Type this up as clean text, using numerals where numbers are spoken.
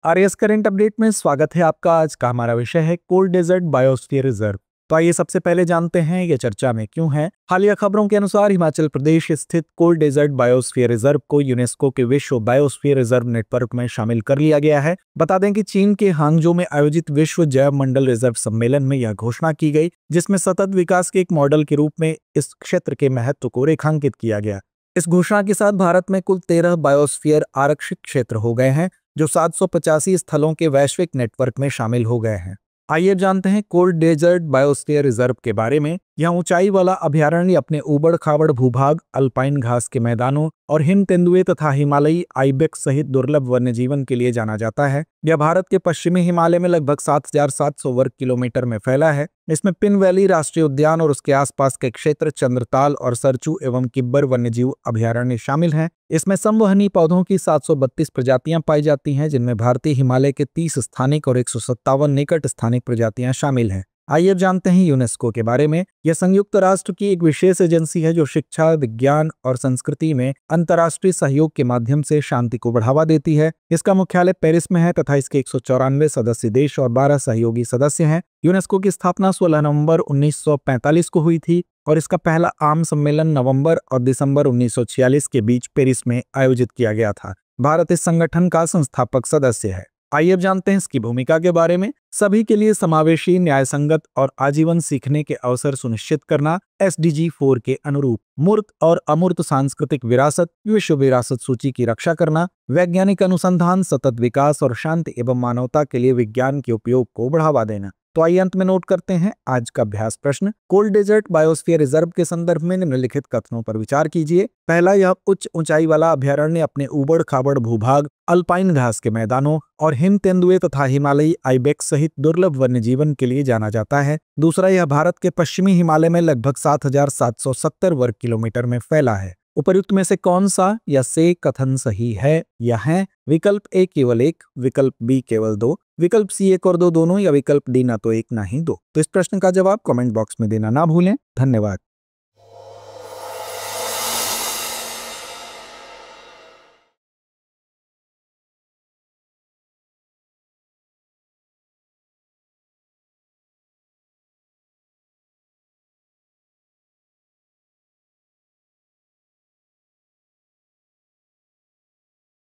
RS current update में स्वागत है आपका। आज का हमारा विषय है कोल्ड डेजर्ट बायोस्फीयर रिजर्व। तो आइए सबसे पहले जानते हैं ये चर्चा में क्यों है। हालिया खबरों के अनुसार हिमाचल प्रदेश स्थित कोल्ड डेजर्ट बायोस्फीयर रिजर्व को यूनेस्को के विश्व बायोस्फीयर रिजर्व नेटवर्क में शामिल कर लिया गया है। बता दें कि चीन के हांगझो में आयोजित विश्व जैव मंडल रिजर्व सम्मेलन में यह घोषणा की गई, जिसमें सतत विकास के एक मॉडल के रूप में इस क्षेत्र के महत्व को रेखांकित किया गया। इस घोषणा के साथ भारत में कुल 13 बायोस्फीयर आरक्षित क्षेत्र हो गए हैं, जो 785 स्थलों के वैश्विक नेटवर्क में शामिल हो गए हैं। आइए जानते हैं कोल्ड डेजर्ट बायोस्फीयर रिजर्व के बारे में। यह ऊंचाई वाला अभयारण्य अपने उबड़ खाबड़ भूभाग, अल्पाइन घास के मैदानों और हिम तेंदुए तथा हिमालयी आइबेक्स सहित दुर्लभ वन्य जीवन के लिए जाना जाता है। यह भारत के पश्चिमी हिमालय में लगभग 7,700 वर्ग किलोमीटर में फैला है। इसमें पिन वैली राष्ट्रीय उद्यान और उसके आसपास के क्षेत्र, चंद्रताल और सरचू एवं किब्बर वन्यजीव अभयारण्य शामिल हैं। इसमें संवहनी पौधों की 732 प्रजातियां पाई जाती हैं, जिनमें भारतीय हिमालय के 30 स्थानिक और 157 निकट स्थानिक प्रजातियां शामिल हैं। आइए अब जानते हैं यूनेस्को के बारे में। यह संयुक्त राष्ट्र की एक विशेष एजेंसी है जो शिक्षा, विज्ञान और संस्कृति में अंतर्राष्ट्रीय सहयोग के माध्यम से शांति को बढ़ावा देती है। इसका मुख्यालय पेरिस में है तथा इसके 194 सदस्य देश और 12 सहयोगी सदस्य हैं। यूनेस्को की स्थापना 16 नवंबर 1945 को हुई थी और इसका पहला आम सम्मेलन नवंबर और दिसंबर 1946 के बीच पेरिस में आयोजित किया गया था। भारत इस संगठन का संस्थापक सदस्य है। आइए अब जानते हैं इसकी भूमिका के बारे में। सभी के लिए समावेशी, न्यायसंगत और आजीवन सीखने के अवसर सुनिश्चित करना, SDG 4 के अनुरूप मूर्त और अमूर्त सांस्कृतिक विरासत, विश्व विरासत सूची की रक्षा करना, वैज्ञानिक अनुसंधान, सतत विकास और शांति एवं मानवता के लिए विज्ञान के उपयोग को बढ़ावा देना। तो आइए अंत में नोट करते हैं आज का अभ्यास प्रश्न। कोल्ड डेजर्ट बायोस्फीयर रिजर्व के संदर्भ में निम्नलिखित कथनों पर विचार कीजिए। पहला, यह उच्च ऊंचाई वाला अभयारण्य अपने उबड़ खाबड़ भूभाग, अल्पाइन घास के मैदानों और हिम तेंदुए तथा हिमालयी आइबेक्स सहित दुर्लभ वन्य जीवन के लिए जाना जाता है। दूसरा, यह भारत के पश्चिमी हिमालय में लगभग 7,770 वर्ग किलोमीटर में फैला है। उपर्युक्त में से कौन सा या से कथन सही है? यह है विकल्प ए केवल 1, विकल्प बी केवल 2, विकल्प सी 1 और 2 दोनों, या विकल्प डी ना तो 1 ना ही 2। तो इस प्रश्न का जवाब कमेंट बॉक्स में देना ना भूलें। धन्यवाद।